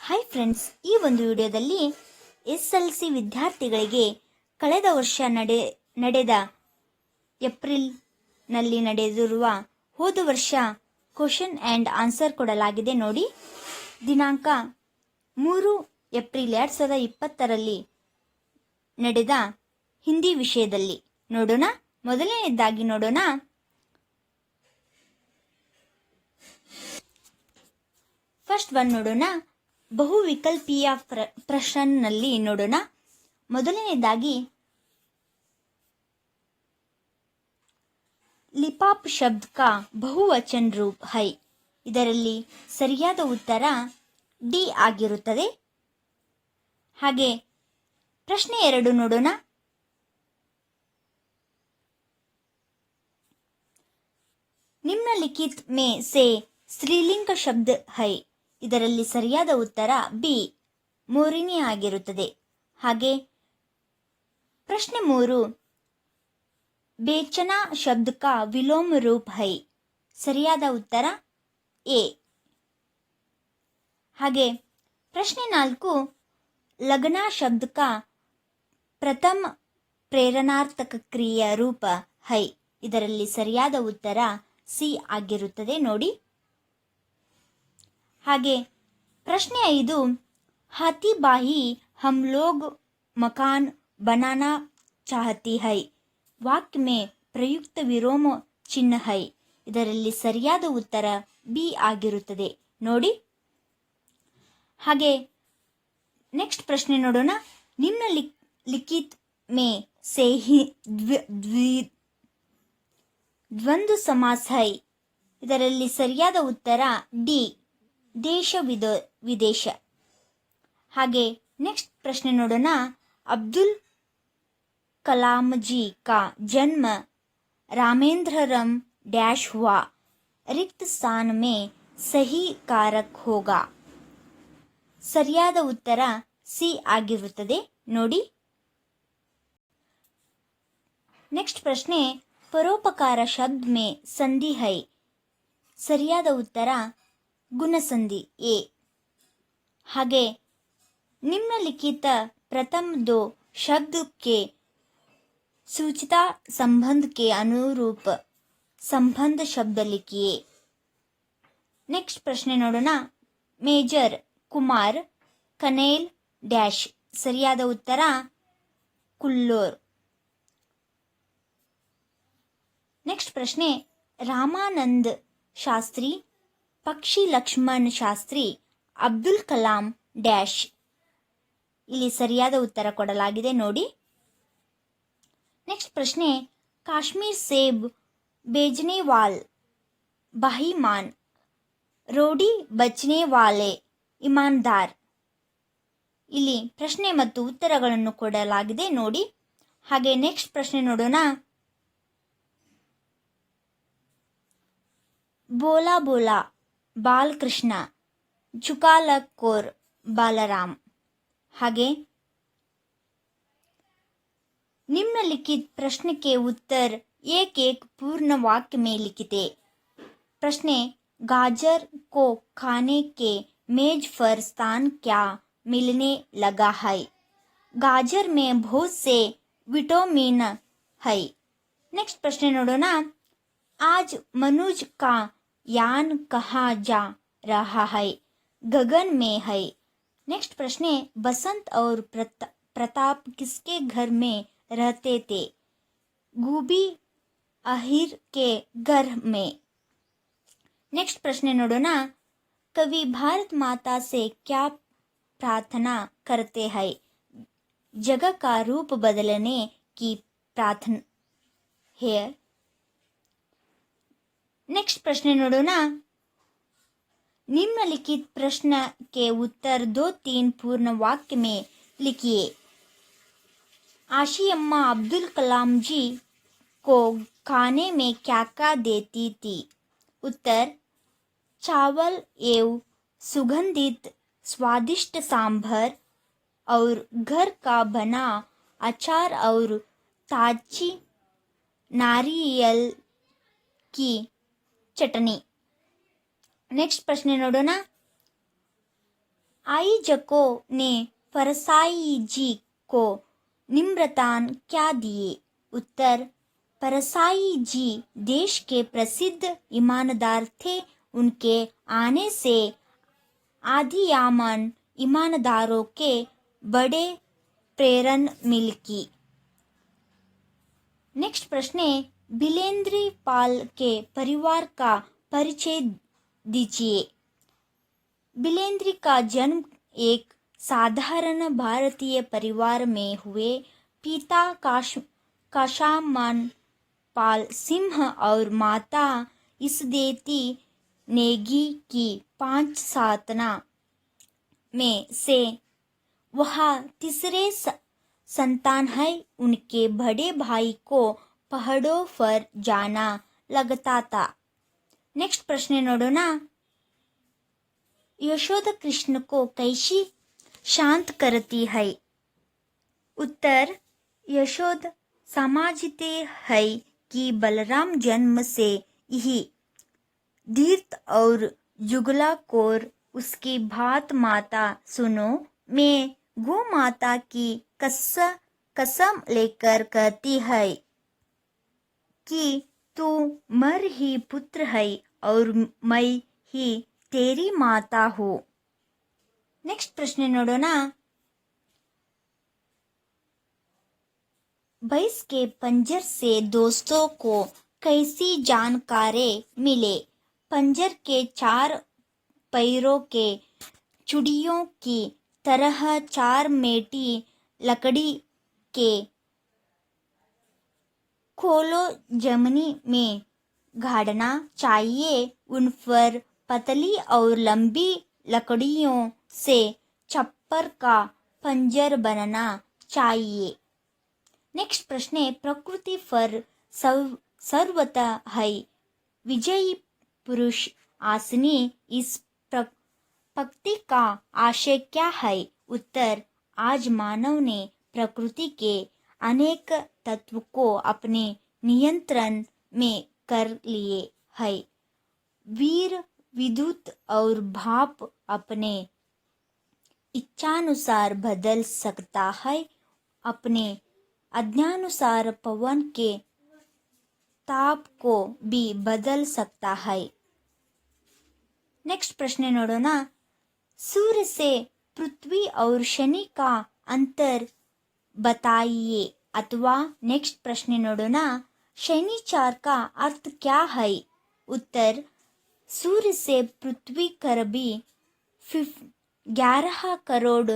Hi friends, ಈ ಒಂದು ವಿಡಿಯೋದಲ್ಲಿ SLC ವಿದ್ಯಾರ್ಥಿಗಳಿಗೆ ಕಳೆದ ವರ್ಷ ನಡೆದ ಏಪ್ರಿಲ್ನಲ್ಲಿ ನಡೆದಿರುವ ಹೋದ ವರ್ಷ ಕ್ವಶನ್ ಆ್ಯಂಡ್ ಆನ್ಸರ್ ಕೊಡಲಾಗಿದೆ. ನೋಡಿ, ದಿನಾಂಕ 3 ಏಪ್ರಿಲ್ 2020ರಲ್ಲಿ ನಡೆದ ಹಿಂದಿ ವಿಷಯದಲ್ಲಿ ನೋಡೋಣ. ಮೊದಲನೇದಾಗಿ ನೋಡೋಣ, ಫಸ್ಟ್ ಒನ್ ನೋಡೋಣ. ಬಹುವಿಕಲ್ಪೀಯ ಪ್ರಶ್ನೆನಲ್ಲಿ ನೋಡೋಣ. ಮೊದಲನೇದಾಗಿ लिपाप शब्द का बहुवचन रूप है. ಇದರಲ್ಲಿ ಸರಿಯಾದ ಉತ್ತರ ಡಿ ಆಗಿರುತ್ತದೆ. ಹಾಗೆ ಪ್ರಶ್ನೆ 2 ನೋಡೋಣ. निम्नलिखित में से स्त्रीलिंग शब्द है. ಇದರಲ್ಲಿ ಸರಿಯಾದ ಉತ್ತರ ಬಿ ಮೋರಿನಿ ಆಗಿರುತ್ತದೆ. ಹಾಗೆ ಪ್ರಶ್ನೆ 3 बेचना शब्द का विलोम रूप है. ಸರಿಯಾದ ಉತ್ತರ ಎ. ಹಾಗೆ ಪ್ರಶ್ನೆ 4 लगना शब्द का प्रथम प्रेरणार्थक क्रिया रूप है. ಇದರಲ್ಲಿ ಸರಿಯಾದ ಉತ್ತರ ಸಿ ಆಗಿರುತ್ತದೆ. ನೋಡಿ. ಹಾಗೆ ಪ್ರಶ್ನೆ 5 हाथी बाही हम लोग मकान बनाना चाहती है. वाक्य में प्रयुक्त विलोम चिन्ह है. ಇದರಲ್ಲಿ ಸರಿಯಾದ ಉತ್ತರ ಬಿ ಆಗಿರುತ್ತದೆ. ನೋಡಿ. ಹಾಗೆ ನೆಕ್ಸ್ಟ್ ಪ್ರಶ್ನೆ ನೋಡೋಣ. निम्नलिखित में से ही द्वंद्व समास है. ಇದರಲ್ಲಿ ಸರಿಯಾದ ಉತ್ತರ ಡಿ ದೇಶ ವಿದೇಶ. ಹಾಗೆ ನೆಕ್ಸ್ಟ್ ಪ್ರಶ್ನೆ ನೋಡೋಣ. ಅಬ್ದುಲ್ कलाम जी का जन्म रामेंद्रम डैश हुआ. रिक्त स्थान में सही कारक होगा. ಸರಿಯಾದ ಉತ್ತರ ಸಿ ಆಗಿರುತ್ತದೆ. ನೋಡಿ. ನೆಕ್ಸ್ಟ್ ಪ್ರಶ್ನೆ ಪರೋಪಕಾರ ಶಬ್ದ में संधि है. ಸರಿಯಾದ ಉತ್ತರ ಗುಣಸಂಧಿ ಎ. ಹಾಗೆ निम्नलिखित प्रथम दो शब्द के सूचिता संबंध के अनुरूप संबंध शब्द लिखिए. नेक्स्ट प्रश्ने ನೋಡೋಣ. Major Kumar colonel dash. ಸರಿಯಾದ ಉತ್ತರ ಕುಲ್ಲೂರ್. ನೆಕ್ಸ್ಟ್ ಪ್ರಶ್ನೆ ರಾಮಾನಂದ್ ಶಾಸ್ತ್ರಿ ಪಕ್ಷಿ ಲಕ್ಷ್ಮಣ್ ಶಾಸ್ತ್ರಿ ಅಬ್ದುಲ್ ಕಲಾಂ ಡ್ಯಾಶ್. ಇಲ್ಲಿ ಸರಿಯಾದ ಉತ್ತರ ಕೊಡಲಾಗಿದೆ. ನೋಡಿ. नेक्स्ट प्रश्न काश्मीर सेब बेचने वाल बाहीमान रोडी बचने वाले ईमानदार. ಇಲ್ಲಿ ಪ್ರಶ್ನೆ ಮತ್ತು ಉತ್ತರಗಳನ್ನು ಕೊಡಲಾಗಿದೆ. ನೋಡಿ. ಹಾಗೆ ನೆಕ್ಸ್ಟ್ ಪ್ರಶ್ನೆ ನೋಡೋಣ. ಬೋಲಾ ಬೋಲಾ ಬಾಲಕೃಷ್ಣ ಚುಕಾಲಕೋರ್ ಬಾಲರಾಮ್. ಹಾಗೆ निम्नलिखित प्रश्न के उत्तर एक एक पूर्ण वाक्य में लिखिए. प्रश्न गाजर को खाने के मेज पर स्थान क्या मिलने लगा है. गाजर में बहुत से विटामिन है. नेक्स्ट प्रश्न नोडोಣ. आज मनुज का यान कहाँ जा रहा है. गगन में है. नेक्स्ट प्रश्न बसंत और प्रताप किसके घर में रहते थे. गूबी अहिर के घर में. नेक्स्ट प्रश्न नोडोಣ. कवि भारत माता से क्या प्रार्थना करते हैं. जगह का रूप बदलने की प्रार्थना है. नेक्स्ट प्रश्न नोडोಣ. निम्नलिखित प्रश्न के उत्तर 2-3 पूर्ण वाक्य में लिखिए. आशियम्मा अब्दुल कलाम जी को खाने में क्या क्या देती थी. उत्तर चावल एवं सुगंधित स्वादिष्ट सांभर और घर का बना अचार और ताजी नारियल की चटनी. नेक्स्ट प्रश्न नोडोಣ. आयोजकों ने परसाई जी को निमंत्रण क्या दिए? उत्तर, परसाई जी देश के प्रसिद्ध ईमानदार थे। उनके आने से आदियामन ईमानदारों के बड़े प्रेरण मिलकी। नेक्स्ट प्रश्न है, बिलेंद्री पाल के परिवार का परिचय दीजिए। बिलेंद्री का जन्म एक साधारण भारतीय परिवार में हुए। पिता काशामन पाल सिंह और माता इसदेती नेगी की 5 संतान में से वह तीसरे संतान है। उनके बड़े भाई को पहाड़ों पर जाना लगता था। नेक्स्ट प्रश्न नोडोना, यशोदा कृष्ण को कैसी शांत करती है? उत्तर, यशोदा समझते है कि बलराम जन्म से ही धीर्त और जुगलाखोर। उसकी बात माता सुनो, मैं गौ माता की कसम लेकर कहती है कि तू मर ही पुत्र है और मैं ही तेरी माता हूँ। नेक्स्ट प्रश्न नोडोना, भैंस के पंजर से दोस्तों को कैसी जानकारी मिले? पंजर के 4 पैरों के चूड़ियों की तरह 4 मोटी लकड़ी के खोलो जमीन में गाड़ना चाहिए। उन पर पतली और लंबी लकड़ियों से छप्पर का पंजर बनना चाहिए। नेक्स्ट प्रश्न है, प्रकृति पर सर्वथा है विजयी पुरुष आसनी। इस पंक्ति का आशय क्या है? उत्तर, आज मानव ने प्रकृति के अनेक तत्व को अपने नियंत्रण में कर लिए है। वीर विद्युत और भाप अपने इच्छानुसार बदल सकता है। अपने आज्ञानुसार पवन के ताप को भी बदल सकता है। नेक्स्ट प्रश्न नोडोना, सूर्य से पृथ्वी और शनि का अंतर बताइए। अथवा नेक्स्ट प्रश्न नोडोना, शनिचार का अर्थ क्या है? उत्तर, सूर्य से पृथ्वी करीब 11 करोड़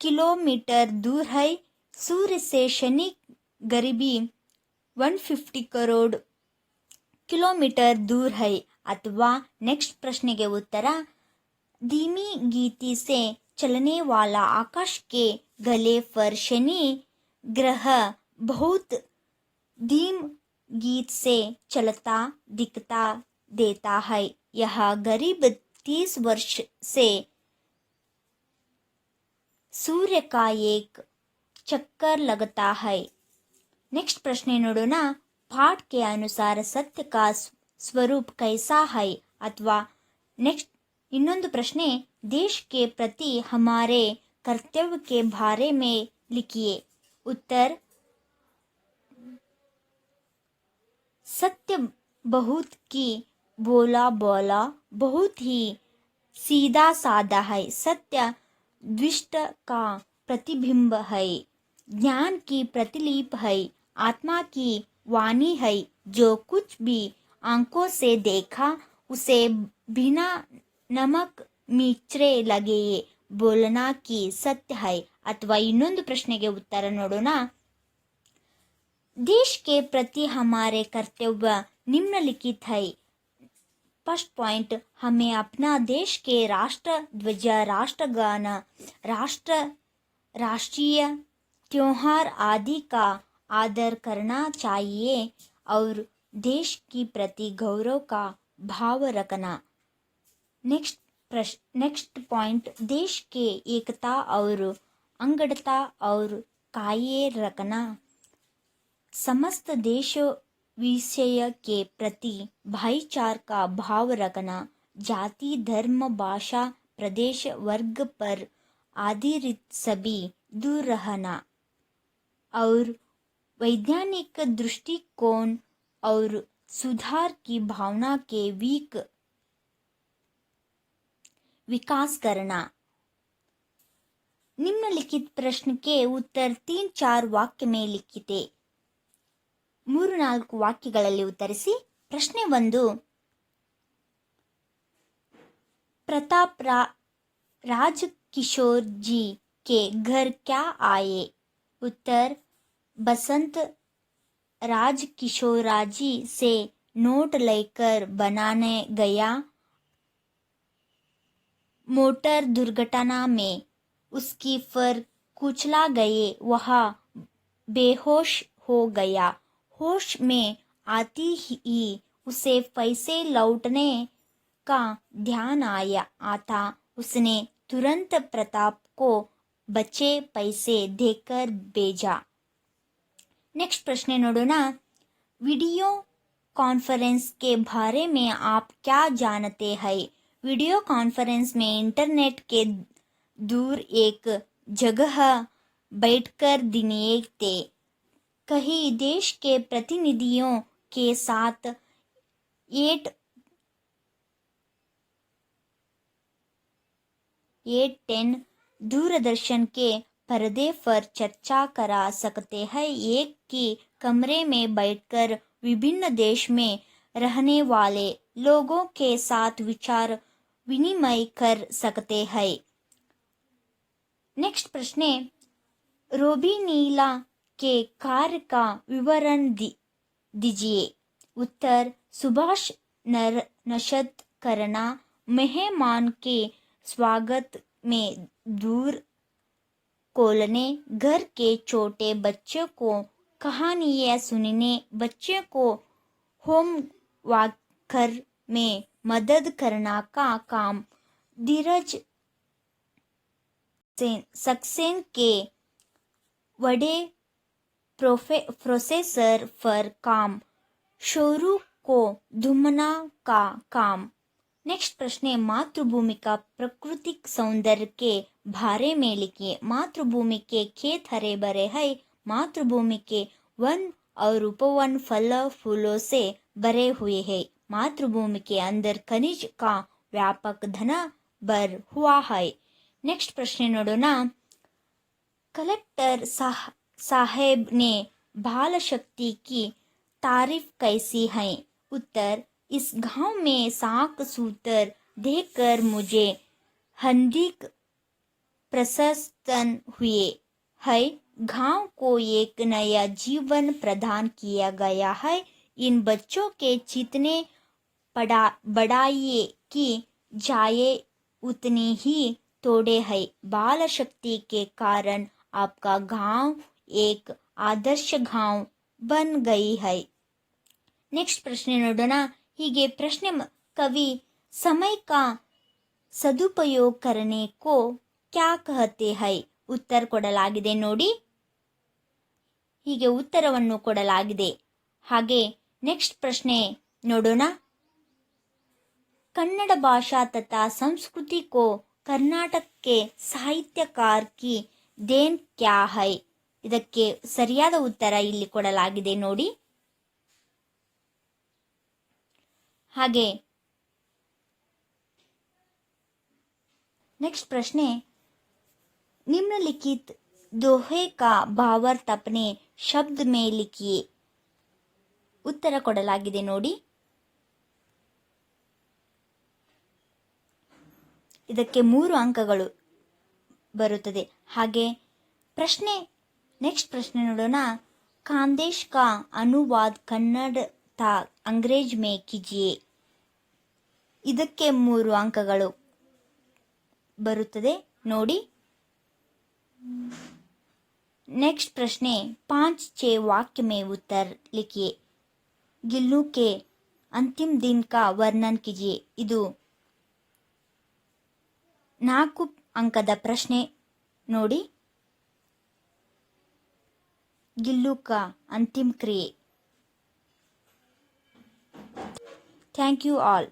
किलोमीटर दूर है। सूर्य से शनि करीब 150 करोड़ किलोमीटर दूर है। अथवा नेक्स्ट प्रश्न के उत्तर, धीमी गति से चलने वाला आकाश के गले पर शनि ग्रह बहुत धीम गति से चलता दिखता देता है। यह करीब 30 वर्ष से सूर्य का एक चक्कर लगता है। नेक्स्ट प्रश्न नोडोना, पाठ के अनुसार सत्य का स्वरूप कैसा है? अथवा नेक्स्ट ಇನ್ನೊಂದು ಪ್ರಶ್ನೆ, देश के प्रति हमारे कर्तव्य के बारे में लिखिए। उत्तर, सत्य बहुत की बोला बहुत ही सीधा साधा है। सत्य दृष्ट का प्रतिबिंब है, ज्ञान की प्रतिलिपि है, आत्मा की वाणी है। जो कुछ भी आंखों से देखा उसे बिना नमक मिर्चे लगे बोलना की सत्य है। अथवा ಇನ್ನೊಂದು ಪ್ರಶ್ನೆಗೆ उत्तर ನೋಡೋಣ, देश के प्रति हमारे कर्तव्य निम्नलिखित है। फर्स्ट पॉइंट, हमें अपना देश के राष्ट्र ध्वज, राष्ट्रगान, राष्ट्रीय त्योहार आदि का आदर करना चाहिए और देश की प्रति गौरव का भाव रखना। नेक्स्ट पॉइंट, देश के एकता और अंगड़ता और काये रखना। समस्त देश विषय के प्रति भाईचार का भाव रखना। जाति, धर्म, भाषा, प्रदेश वर्ग पर आधारित सभी दूर रहना और वैज्ञानिक दृष्टिकोण और सुधार की भावना के विकास करना। निम्नलिखित प्रश्न के उत्तर 3-4 ವಾಕ್ಯ में लिखिते 3-4 ವಾಕ್ಯಗಳಲ್ಲಿ ಉತ್ತರಿಸಿ। ಪ್ರಶ್ನೆ 1, प्रताप राज किशोर जी के घर क्या आए? उत्तर, बसंत राज किशोर जी से नोट लेकर बनाने गया। मोटर दुर्घटना में उसकी फर कुचला गए, वह बेहोश हो गया। होश में आती ही उसे पैसे लौटने का ध्यान आता। उसने तुरंत प्रताप को बचे पैसे देकर भेजा। नेक्स्ट प्रश्न नोडोಣ। वीडियो कॉन्फ्रेंस के बारे में आप क्या जानते हैं? वीडियो कॉन्फ्रेंस में इंटरनेट के दूर एक जगह बैठकर देखते कहीं देश के प्रतिनिधियों के साथ 8-10 दूरदर्शन के पर्दे पर चर्चा करा सकते हैं। एक ही कमरे में बैठकर विभिन्न देश में रहने वाले लोगों के साथ विचार विनिमय कर सकते हैं। नेक्स्ट प्रश्न, रोबिनीला के कार्य का विवरण दीजिए। उत्तर, सुभाष नशत करना, मेहमान के स्वागत में दूर खोलने, घर के छोटे बच्चों को कहानियाँ सुनने, बच्चों को होमवर्क में मदद करना का काम, धीरज सक्सेन के बड़े प्रोसेसर पर काम, शोरू को धुमना का काम। नेक्स्ट प्रश्न, मातृभूमि का प्राकृतिक सौंदर्य के बारे में लिखिए। मातृभूमि के खेत हरे भरे हैं। मातृभूमि के वन और उपवन फल फूलों से भरे हुए हैं। मातृभूमि के अंदर खनिज का व्यापक धन भर हुआ है। नेक्स्ट प्रश्न नोडोಣ। कलेक्टर साहेब ने बाल शक्ति की तारीफ कैसी है? उत्तर, इस गांव में साक सूत्र देखकर मुझे अधिक प्रसन्न हुए है। गांव को एक नया जीवन प्रदान किया गया है। इन बच्चों के जितने बढ़ाइए की जाए उतनी ही थोड़े है। बाल शक्ति के कारण आपका गांव एक आदर्श गांव बन गई है। नेक्स्ट प्रश्न नोडೋಣ। ಹೀಗೆ ಪ್ರಶ್ನೆ कवि समय का सदुपयोग करने को क्या कहते हैं? उत्तर ಕೊಡಲಾಗಿದೆ ನೋಡಿ। ಹೀಗೆ ಉತ್ತರವನ್ನು ಕೊಡಲಾಗಿದೆ। ಹಾಗೆ ನೆಕ್ಸ್ಟ್ ಪ್ರಶ್ನೆ ನೋಡೋಣ। कन्नड़ भाषा तथा संस्कृति को कर्नाटक के साहित्यकार की देन क्या है? ಇದಕ್ಕೆ ಸರಿಯಾದ ಉತ್ತರ ಇಲ್ಲಿ ಕೊಡಲಾಗಿದೆ ನೋಡಿ। ಹಾಗೆ नेक्स्ट प्रश्न, निम्नलिखित दोहे का भावार्थ अपने शब्द में लिखिए। उत्तर ಕೊಡಲಾಗಿದೆ ನೋಡಿ। ಇದಕ್ಕೆ 3 ಅಂಕಗಳು ಬರುತ್ತದೆ। ಹಾಗೆ ಪ್ರಶ್ನೆ नेक्स्ट प्रश्न ನೋಡೋಣ। खानदेश का अनुवाद कन्नड़ था अंग्रेज में कीजिए। ಇದಕ್ಕೆ 3 ಅಂಕಗಳು ಬರುತ್ತದೆ ನೋಡಿ। नेक्स्ट प्रश्न, 5-6 वाक्य में उत्तर लिखिए। गिल्लू के अंतिम दिन का वर्णन कीजिए। ಇದು 4 ಅಂಕದ ಪ್ರಶ್ನೆ ನೋಡಿ। गिल्लू का अंतिम क्रिಯೆ। Thank you all.